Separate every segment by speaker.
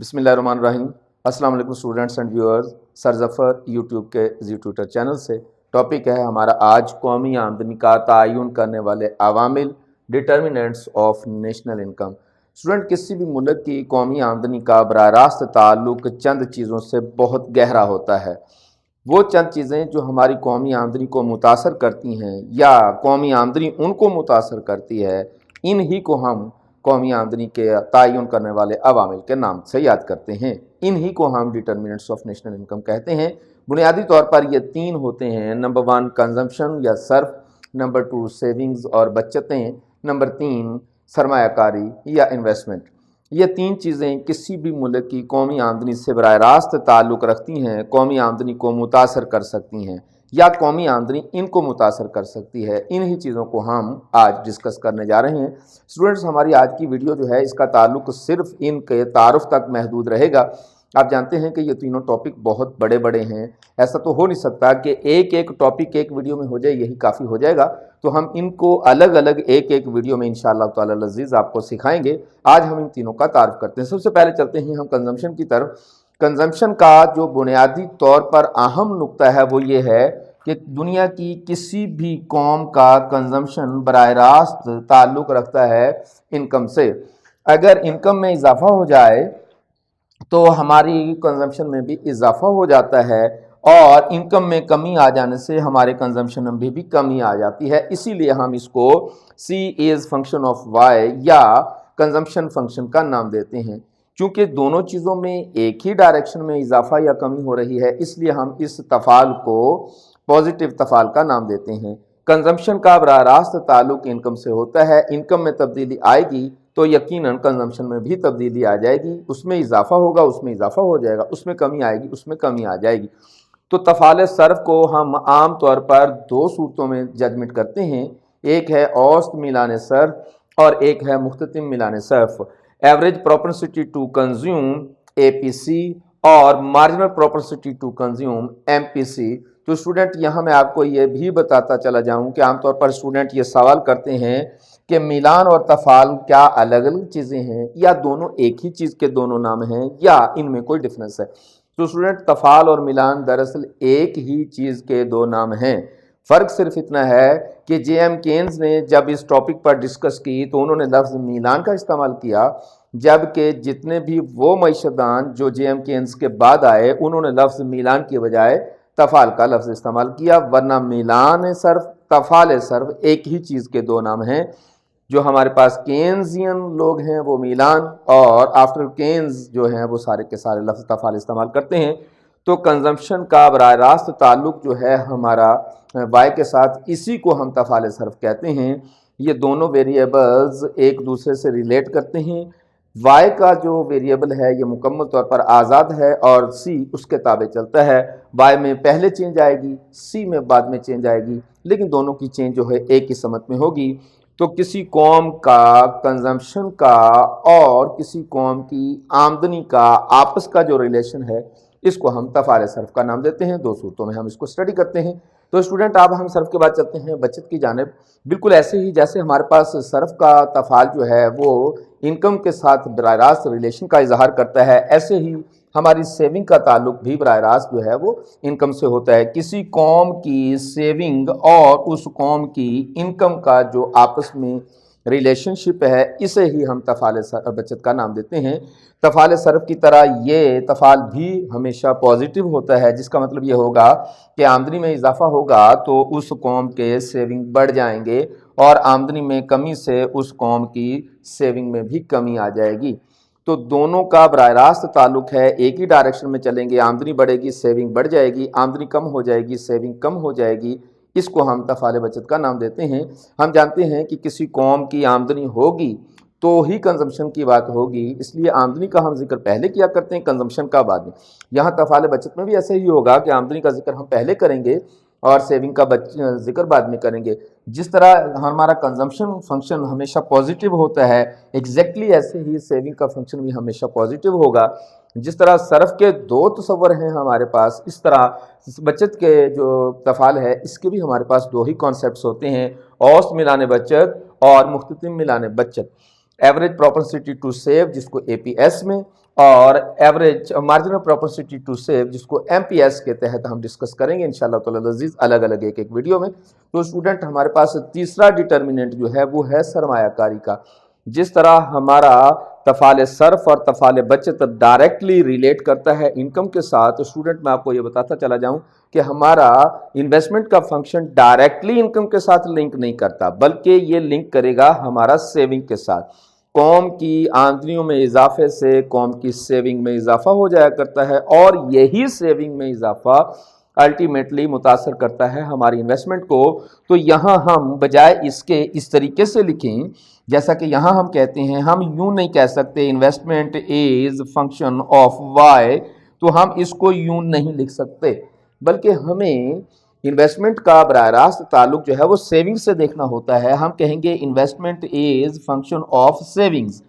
Speaker 1: बिस्मिल्लाहिर्रहमानिर्रहीम। अस्सलाम वालेकुम students and viewers. Sir Zafar YouTube के जी ट्यूटर चैनल से टॉपिक है हमारा आज कौमी आमदनी का तयन करने वाले अवामिल, determinants of national income. Student, किसी भी मुल्क की कौमी आमदनी का बराह रास्त ताल्लुक चंद चीज़ों से बहुत गहरा होता है। वो चंद चीज़ें जो हमारी कौमी आमदनी को मुतासर करती हैं या कौमी आमदनी उनको मुतासर करती है, इन ही को हम कौमी आमदनी के तयन करने वाले अवामिल के नाम से याद करते हैं। इन ही को हम डिटर्मिनेंट्स ऑफ नेशनल इनकम कहते हैं। बुनियादी तौर पर ये तीन होते हैं। नंबर 1 कंजम्पशन या सर्फ, नंबर 2 सेविंग्स और बचतें, नंबर 3 सरमायाकारी या इन्वेस्टमेंट। ये तीन चीज़ें किसी भी मुल्क की कौमी आमदनी से बराह रास्त ताल्लुक़ रखती हैं, कौमी आमदनी को मुतासर कर सकती हैं या कौमी आमदनी इनको मुतासर कर सकती है। इन्हीं चीज़ों को हम आज डिस्कस करने जा रहे हैं। स्टूडेंट्स, हमारी आज की वीडियो जो है इसका ताल्लुक़ सिर्फ इनके तारुफ तक महदूद रहेगा। आप जानते हैं कि ये तीनों टॉपिक बहुत बड़े बड़े हैं। ऐसा तो हो नहीं सकता कि एक एक टॉपिक एक वीडियो में हो जाए, यही काफ़ी हो जाएगा। तो हम इनको अलग अलग एक एक वीडियो में इंशाअल्लाह ताला अज़ीज़ आपको सिखाएंगे। आज हम इन तीनों का तारुफ करते हैं। सबसे पहले चलते हैं हम कंजम्पशन की तरफ। कंजम्पशन का जो बुनियादी तौर पर अहम नुक्ता है वो ये है कि दुनिया की किसी भी कौम का कंजम्पशन बराह रास्त ताल्लुक़ रखता है इनकम से। अगर इनकम में इजाफा हो जाए तो हमारी कंजम्पशन में भी इजाफा हो जाता है और इनकम में कमी आ जाने से हमारे कंजम्पशन में भी कमी आ जाती है। इसीलिए हम इसको सी इज़ फंक्शन ऑफ वाई या कंजम्पशन फंक्शन का नाम देते हैं। क्योंकि दोनों चीज़ों में एक ही डायरेक्शन में इजाफा या कमी हो रही है, इसलिए हम इस तफाल को पॉजिटिव तफाल का नाम देते हैं। कंजम्पशन का बराह रास्त ताल्लुक़ इनकम से होता है। इनकम में तब्दीली आएगी तो यकीनन कंजम्पशन में भी तब्दीली आ जाएगी। उसमें इजाफा होगा, उसमें इजाफा हो जाएगा, उसमें कमी आएगी, उसमें कमी आ जाएगी। तो तफाल सर्फ को हम आम तौर पर दो सूरतों में जजमेंट करते हैं। एक है औसत मिलान सर्फ और एक है मुख्ततिम मिलान सर्फ। Average propensity to consume APC और marginal propensity to consume MPC। तो स्टूडेंट, यहाँ मैं आपको ये भी बताता चला जाऊँ कि आमतौर पर स्टूडेंट ये सवाल करते हैं कि मिलान और तफाल क्या अलग अलग चीज़ें हैं या दोनों एक ही चीज़ के दोनों नाम हैं या इनमें कोई डिफरेंस है। तो स्टूडेंट, तफाल और मिलान दरअसल एक ही चीज़ के दो नाम हैं। फ़र्क सिर्फ इतना है कि JM केन्स ने जब इस टॉपिक पर डिस्कस की तो उन्होंने लफ्ज़ मिलान का इस्तेमाल किया, जबकि जितने भी वो मईशदान जो JM केन्स के बाद आए उन्होंने लफ्ज़ मिलान की बजाय तफाल का लफ्ज़ इस्तेमाल किया। वरना मिलान सर्फ, तफाल सर्फ एक ही चीज़ के दो नाम हैं। जो हमारे पास केन्जियन लोग हैं वो मिलान और आफ्टर केन्स जो हैं वो सारे के सारे लफ्ज़ तफाल इस्तेमाल करते हैं। तो कंजम्पशन का बराह रास्त ताल्लुक़ जो है हमारा वाई के साथ, इसी को हम तफाल सर्फ कहते हैं। ये दोनों वेरिएबल्स एक दूसरे से रिलेट करते हैं। वाई का जो वेरिएबल है ये मुकम्मल तौर पर आज़ाद है और सी उसके ताबे चलता है। वाई में पहले चेंज आएगी, सी में बाद में चेंज आएगी, लेकिन दोनों की चेंज जो है एक ही समत में होगी। तो किसी कौम का कंजम्पशन का और किसी कौम की आमदनी का आपस का जो रिलेशन है इसको हम तफाल सर्फ का नाम देते हैं। दो सूरतों में हम इसको स्टडी करते हैं। तो स्टूडेंट, अब हम सर्फ के बाद चलते हैं बचत की जानिब। बिल्कुल ऐसे ही जैसे हमारे पास सर्फ का तफाल जो है वो इनकम के साथ बराह रास्त रिलेशन का इजहार करता है, ऐसे ही हमारी सेविंग का ताल्लुक भी बराह रास्त जो है वो इनकम से होता है। किसी कौम की सेविंग और उस कौम की इनकम का जो आपस में रिलेशनशिप है इसे ही हम तफाल बचत का नाम देते हैं। तफाल सर्फ की तरह ये तफाल भी हमेशा पॉजिटिव होता है, जिसका मतलब ये होगा कि आमदनी में इजाफा होगा तो उस कौम के सेविंग बढ़ जाएंगे और आमदनी में कमी से उस कौम की सेविंग में भी कमी आ जाएगी। तो दोनों का बराह रास्त ताल्लुक है, एक ही डायरेक्शन में चलेंगे। आमदनी बढ़ेगी, सेविंग बढ़ जाएगी, आमदनी कम हो जाएगी, सेविंग कम हो जाएगी। इसको हम तफाल बचत का नाम देते हैं। हम जानते हैं कि किसी कौम की आमदनी होगी तो ही कंजम्पशन की बात होगी, इसलिए आमदनी का हम जिक्र पहले किया करते हैं, कंजम्पशन का बाद में। यहाँ तफाल बचत में भी ऐसे ही होगा कि आमदनी का जिक्र हम पहले करेंगे और सेविंग का जिक्र बाद में करेंगे। जिस तरह हमारा कंजम्पशन फंक्शन हमेशा पॉजिटिव होता है, एग्जैक्टली ऐसे ही सेविंग का फंक्शन भी हमेशा पॉजिटिव होगा। जिस तरह सर्फ के दो तस्वर हैं हमारे पास, इस तरह बचत के जो तफाल है इसके भी हमारे पास दो ही कॉन्सेप्ट्स होते हैं, औसत मिलान बचत और मुख्ततिम मिलान बचत। एवरेज प्रोपेंसिटी टू सेव जिसको एपीएस में, और average marginal propensity to save जिसको एमपीएस के तहत हम डिस्कस करेंगे इंशाल्लाह ताला अजीज अलग अलग एक एक वीडियो में। तो स्टूडेंट हमारे पास तीसरा डिटर्मिनेंट जो है वो है सरमायाकारी का। जिस तरह हमारा तफाले सर्फ और तफाले बचत डायरेक्टली रिलेट करता है इनकम के साथ, तो स्टूडेंट मैं आपको ये बताता चला जाऊं कि हमारा इन्वेस्टमेंट का फंक्शन डायरेक्टली इनकम के साथ लिंक नहीं करता, बल्कि ये लिंक करेगा हमारा सेविंग के साथ। कौम की आमदनियों में इजाफे से कौम की सेविंग में इजाफा हो जाया करता है, और यही सेविंग में इजाफा अल्टीमेटली मुतासर करता है हमारी इन्वेस्टमेंट को। तो यहाँ हम बजाय इसके इस तरीके से लिखें, जैसा कि यहाँ हम कहते हैं, हम यूं नहीं कह सकते investment is function of Y, तो हम इसको यूं नहीं लिख सकते, बल्कि हमें इन्वेस्टमेंट का बराह रास्त ताल्लुक जो है वो सेविंग से देखना होता है। हम कहेंगे investment is function of savings.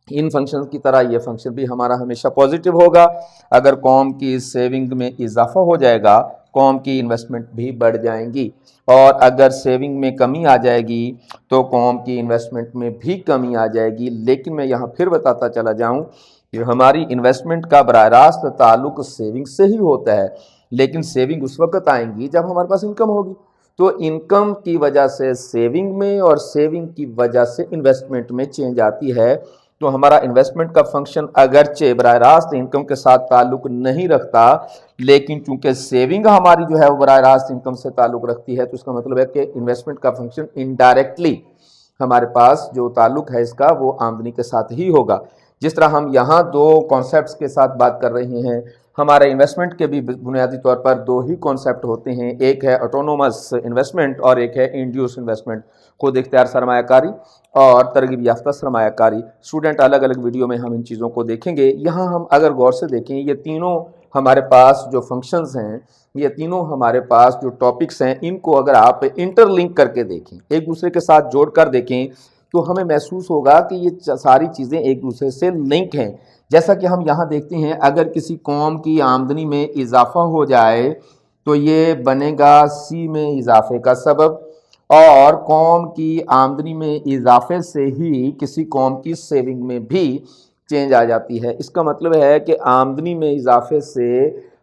Speaker 1: In function की तरह ये फंक्शन भी हमारा हमेशा पॉजिटिव होगा। अगर कौम की सेविंग में इजाफा हो जाएगा, कौम की इन्वेस्टमेंट भी बढ़ जाएंगी, और अगर सेविंग में कमी आ जाएगी तो कौम की इन्वेस्टमेंट में भी कमी आ जाएगी। लेकिन मैं यहाँ फिर बताता चला जाऊँ कि हमारी इन्वेस्टमेंट का बराह रास्त ताल्लुक सेविंग से ही होता है, लेकिन सेविंग उस वक्त आएंगी जब हमारे पास इनकम होगी। तो इनकम की वजह से सेविंग में और सेविंग की वजह से इन्वेस्टमेंट में चेंज आती है। तो हमारा इन्वेस्टमेंट का फंक्शन अगरचे बराह रास्त इनकम के साथ ताल्लुक नहीं रखता, लेकिन चूंकि सेविंग हमारी जो है वो बराह रास्त इनकम से ताल्लुक रखती है, तो इसका मतलब है कि इन्वेस्टमेंट का फंक्शन इनडायरेक्टली हमारे पास जो ताल्लुक है इसका वो आमदनी के साथ ही होगा। जिस तरह हम यहाँ दो कॉन्सेप्ट्स के साथ बात कर रहे हैं, हमारे इन्वेस्टमेंट के भी बुनियादी तौर पर दो ही कॉन्सेप्ट होते हैं, एक है ऑटोनोमस इन्वेस्टमेंट और एक है इंड्यूस इन्वेस्टमेंट, खुद इख्तियार सरमायाकारी और तरगीब याफ्ता सरमायाकारी। स्टूडेंट अलग अलग वीडियो में हम इन चीज़ों को देखेंगे। यहाँ हम अगर गौर से देखें, ये तीनों हमारे पास जो फंक्शंस हैं, ये तीनों हमारे पास जो टॉपिक्स हैं, इनको अगर आप इंटरलिंक करके देखें, एक दूसरे के साथ जोड़ कर देखें, तो हमें महसूस होगा कि ये सारी चीज़ें एक दूसरे से लिंक हैं। जैसा कि हम यहाँ देखते हैं, अगर किसी कौम की आमदनी में इजाफा हो जाए तो ये बनेगा सी में इजाफे का सबब, और कौम की आमदनी में इजाफे से ही किसी कौम की सेविंग में भी चेंज आ जाती है। इसका मतलब है कि आमदनी में इजाफे से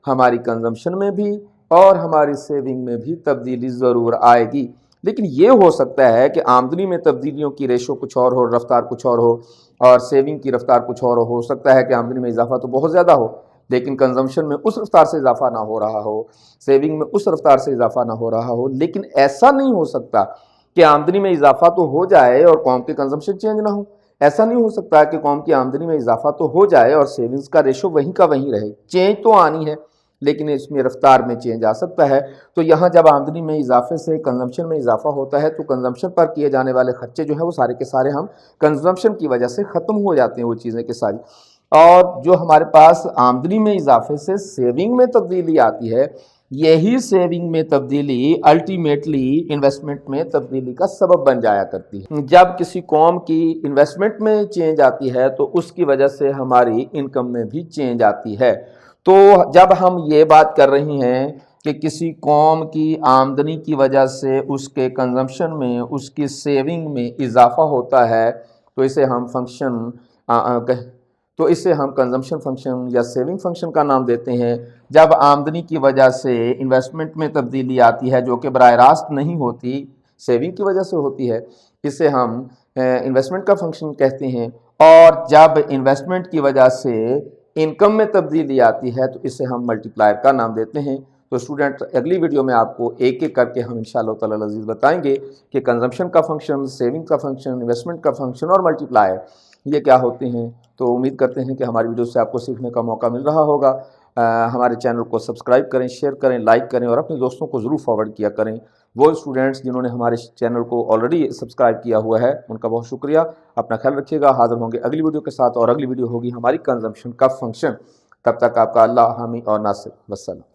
Speaker 1: हमारी कंजम्पशन में भी और हमारी सेविंग में भी तब्दीली ज़रूर आएगी। लेकिन ये हो सकता है कि आमदनी में तब्दीलियों की रेशो कुछ और हो, रफ्तार कुछ और हो, और सेविंग की रफ्तार कुछ और हो सकता है कि आमदनी में इजाफा तो बहुत ज़्यादा हो, लेकिन कंजम्पशन में उस रफ्तार से इजाफा ना हो रहा हो, सेविंग में उस रफ्तार से इजाफा ना हो रहा हो। लेकिन ऐसा नहीं हो सकता कि आमदनी में इजाफा तो हो जाए और कौम की कंजम्पशन चेंज ना हो। ऐसा नहीं हो सकता कि कौम की आमदनी में इजाफा तो हो जाए और सेविंग्स का रेशो वहीं का वहीं रहे। चेंज तो आनी है, लेकिन इसमें रफ्तार में चेंज आ सकता है। तो यहाँ जब आमदनी में इजाफे से कंजम्पशन में इजाफा होता है, तो कंजम्पशन पर किए जाने वाले खर्चे जो है वो सारे के सारे हम कंजम्पशन की वजह से ख़त्म हो जाते हैं वो चीज़ें के सारी। और जो हमारे पास आमदनी में इजाफे से सेविंग में तब्दीली आती है, यही सेविंग में तब्दीली अल्टीमेटली इन्वेस्टमेंट में तब्दीली का सबब बन जाया करती है। जब किसी कौम की इन्वेस्टमेंट में चेंज आती है तो उसकी वजह से हमारी इनकम में भी चेंज आती है। तो जब हम ये बात कर रहे हैं कि किसी कौम की आमदनी की वजह से उसके कंजम्पशन में, उसकी सेविंग में इजाफा होता है, तो इसे हम कंजम्पशन फंक्शन या सेविंग फंक्शन का नाम देते हैं। जब आमदनी की वजह से इन्वेस्टमेंट में तब्दीली आती है जो कि बराह रास्त नहीं होती, सेविंग की वजह से होती है, इसे हम इन्वेस्टमेंट का फंक्शन कहते हैं। और जब इन्वेस्टमेंट की वजह से इनकम में तब्दीली आती है तो इसे हम मल्टीप्लायर का नाम देते हैं। तो स्टूडेंट अगली वीडियो में आपको एक एक करके हम इंशाअल्लाह ताला अज़ीज़ बताएंगे कि कंजम्पशन का फंक्शन, सेविंग का फंक्शन, इन्वेस्टमेंट का फंक्शन और मल्टीप्लायर ये क्या होते हैं। तो उम्मीद करते हैं कि हमारी वीडियो से आपको सीखने का मौका मिल रहा होगा। हमारे चैनल को सब्सक्राइब करें, शेयर करें, लाइक करें और अपने दोस्तों को ज़रूर फॉरवर्ड किया करें। वो स्टूडेंट्स जिन्होंने हमारे चैनल को ऑलरेडी सब्सक्राइब किया हुआ है उनका बहुत शुक्रिया। अपना ख्याल रखिएगा। हाज़िर होंगे अगली वीडियो के साथ, और अगली वीडियो होगी हमारी कंजम्पशन का फंक्शन। तब तक आपका अल्लाह हामी और नासिर। वस्सलाम।